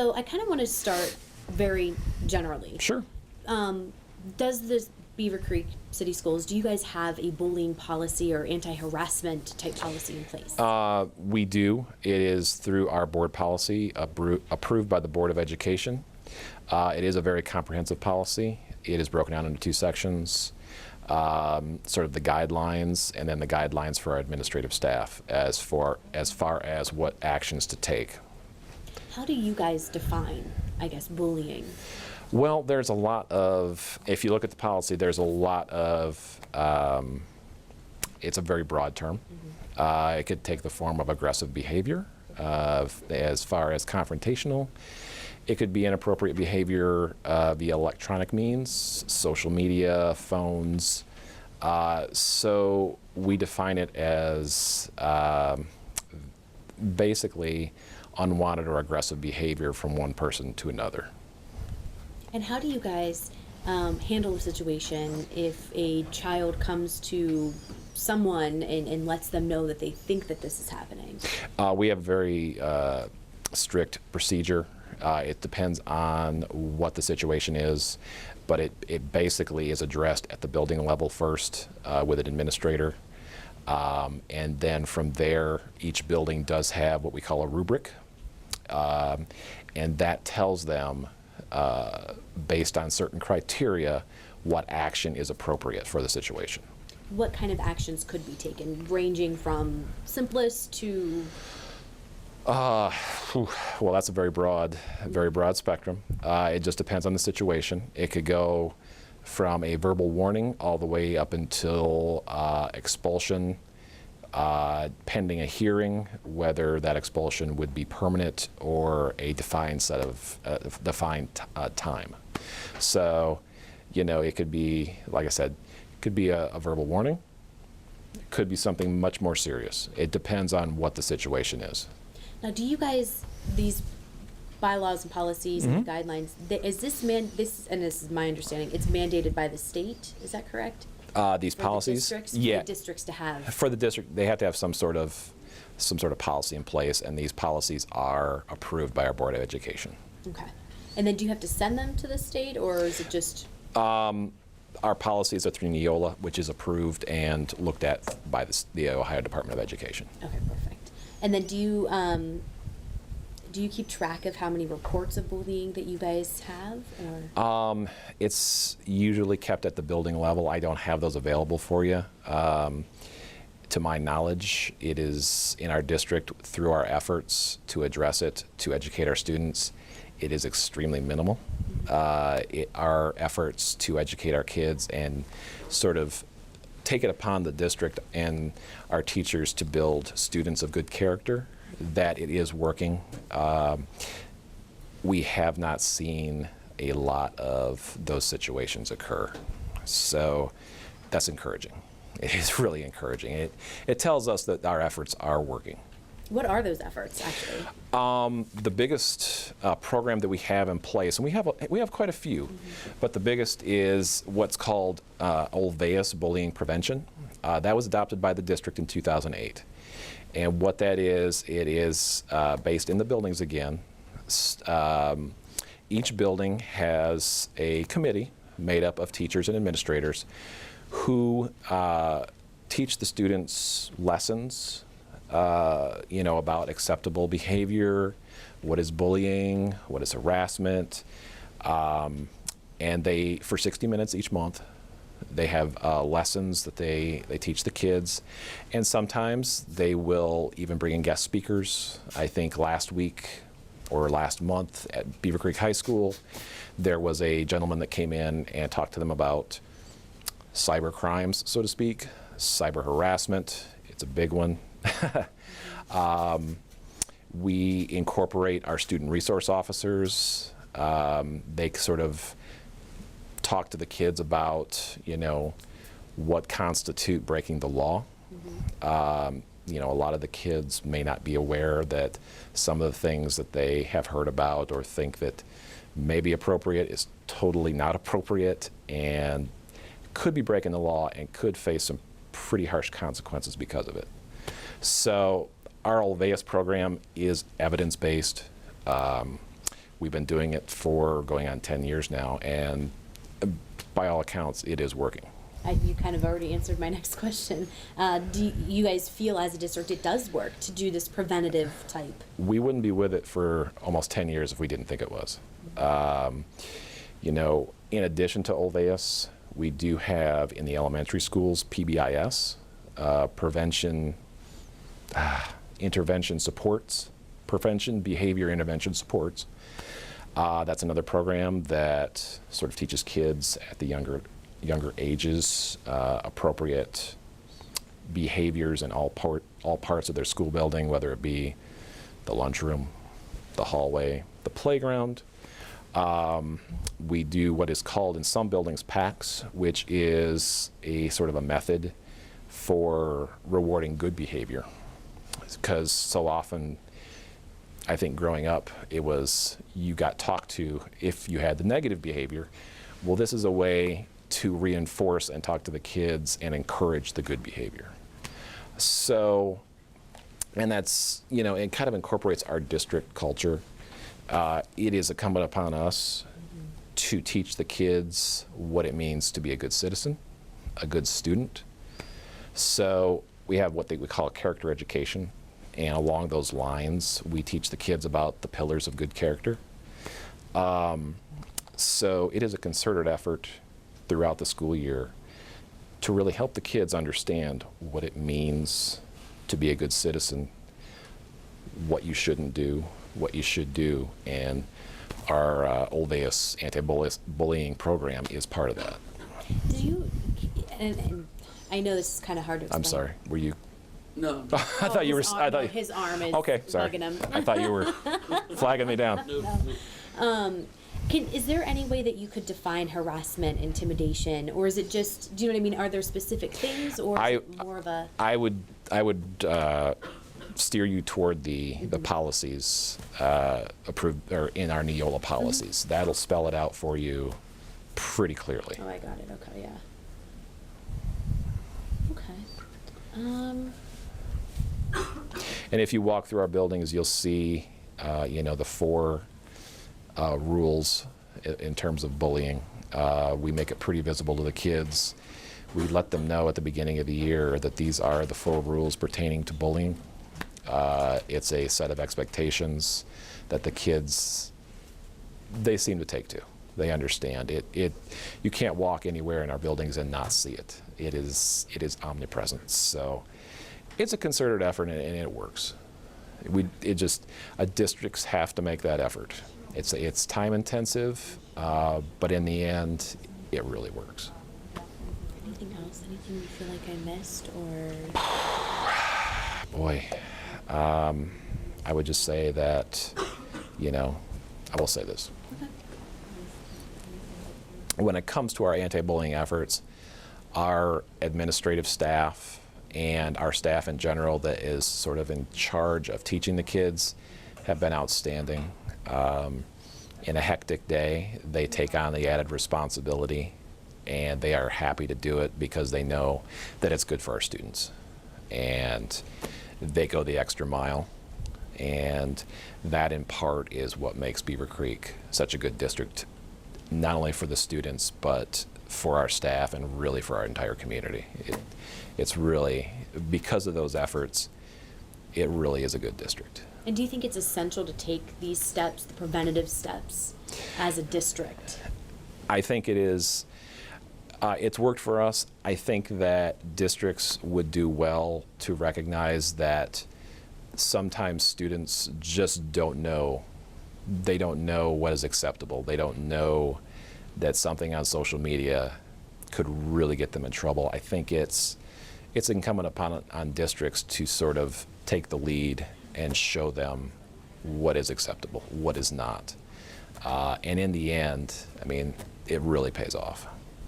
So I kind of want to start very generally. Sure. Does the Beavercreek City Schools, do you guys have a bullying policy or anti-harassment type policy in place? We do. It is through our board policy approved by the Board of Education. It is a very comprehensive policy. It is broken down into two sections, sort of the guidelines and then the guidelines for our administrative staff as far as what actions to take. How do you guys define, I guess, bullying? Well, there's a lot of, if you look at the policy, there's a lot of, it's a very broad term. It could take the form of aggressive behavior, as far as confrontational. It could be inappropriate behavior via electronic means, social media, phones. So we define it as basically unwanted or aggressive behavior from one person to another. And how do you guys handle a situation if a child comes to someone and lets them know that they think that this is happening? We have very strict procedure. It depends on what the situation is, but it basically is addressed at the building level first with an administrator. And then from there, each building does have what we call a rubric. And that tells them, based on certain criteria, what action is appropriate for the situation. What kind of actions could be taken, ranging from simplest to? Well, that's a very broad spectrum. It just depends on the situation. It could go from a verbal warning all the way up until expulsion, pending a hearing, whether that expulsion would be permanent or a defined set of time. So, you know, it could be, like I said, it could be a verbal warning. It could be something much more serious. It depends on what the situation is. Now, do you guys, these bylaws and policies and guidelines, is this and this is my understanding, it's mandated by the state, is that correct? These For policies, the districts, yeah, for the districts to have. For the district, they have to have some sort of policy in place, and these policies are approved by our Board of Education. Okay. And then do you have to send them to the state, or is it just? Our policies are through Neola, which is approved and looked at by the Ohio Department of Education. Okay, perfect. And then do you keep track of how many reports of bullying that you guys have? Or? It's usually kept at the building level. I don't have those available for you. To my knowledge, it is in our district, through our efforts to address it, to educate our students, it is extremely minimal. Our efforts to educate our kids and sort of take it upon the district and our teachers to build students of good character, that it is working. We have not seen a lot of those situations occur. So that's encouraging. It is really encouraging. It tells us that our efforts are working. What are those efforts, actually? The biggest program that we have in place, and we have quite a few, but the biggest is what's called Olveus bullying prevention. That was adopted by the district in 2008. And what that is, it is based in the buildings again. Each building has a committee made up of teachers and administrators who teach the students lessons, you know, about acceptable behavior, what is bullying, what is harassment, and they, for 60 minutes each month, they have lessons that they teach the kids, and sometimes they will even bring in guest speakers. I think last week or last month at Beavercreek High School, there was a gentleman that came in and talked to them about cyber crimes, so to speak, cyber harassment. It's a big one. We incorporate our student resource officers. They sort of talk to the kids about, you know, what constitute breaking the law. You know, a lot of the kids may not be aware that some of the things that they have heard about or think that may be appropriate is totally not appropriate and could be breaking the law and could face some pretty harsh consequences because of it. So our Olveus program is evidence-based. We've been doing it for going on 10 years now, and by all accounts, it is working. You kind of already answered my next question. Do you guys feel as a district it does work to do this preventative type? We wouldn't be with it for almost 10 years if we didn't think it was. You know, in addition to Olveus, we do have in the elementary schools PBIS, intervention supports, prevention behavior intervention supports. That's another program that sort of teaches kids at the younger ages appropriate behaviors in all parts of their school building, whether it be the lunchroom, the hallway, the playground. We do what is called in some buildings PACS, which is a sort of a method for rewarding good behavior. Because so often, I think growing up, it was you got talked to if you had the negative behavior. Well, this is a way to reinforce and talk to the kids and encourage the good behavior. So, and that's, you know, it kind of incorporates our district culture. It is incumbent upon us to teach the kids what it means to be a good citizen, a good student. So we have what we call character education, and along those lines, we teach the kids about the pillars of good character. So it is a concerted effort throughout the school year to really help the kids understand what it means to be a good citizen, what you shouldn't do, what you should do, and our Olveus anti-bullying program is part of that. Do you, and I know this is kind of hard to explain. I'm sorry, were you? No. I thought you were. I thought his arm is okay, sorry. bugging him. I thought you were flagging me down. No. Is there any way that you could define harassment, intimidation, or is it just, do you know what I mean? Are there specific things, or is it more of a? I would steer you toward the policies approved or in our Neola policies. That'll spell it out for you pretty clearly. Oh, I got it. Okay, yeah. Okay. And if you walk through our buildings, you'll see, you know, the 4 rules in terms of bullying. We make it pretty visible to the kids. We let them know at the beginning of the year that these are the 4 rules pertaining to bullying. It's a set of expectations that the kids, they seem to take to. They understand it. You can't walk anywhere in our buildings and not see it. It is omnipresent. So it's a concerted effort, and it works. Districts have to make that effort. It's time intensive, but in the end, it really works. Anything else? Anything you feel like I missed, or? Boy, I would just say that, you know, I will say this. Okay. When it comes to our anti-bullying efforts, our administrative staff and our staff in general that is sort of in charge of teaching the kids have been outstanding. In a hectic day, they take on the added responsibility, and they are happy to do it because they know that it's good for our students. And they go the extra mile, and that in part is what makes Beavercreek such a good district, not only for the students, but for our staff and really for our entire community. It's really, because of those efforts, it really is a good district. And do you think it's essential to take these steps, the preventative steps, as a district? I think it is. It's worked for us. I think that districts would do well to recognize that sometimes students just don't know. They don't know what is acceptable. They don't know that something on social media could really get them in trouble. I think it's incumbent on districts to sort of take the lead and show them what is acceptable, what is not. And in the end, I mean, it really pays off.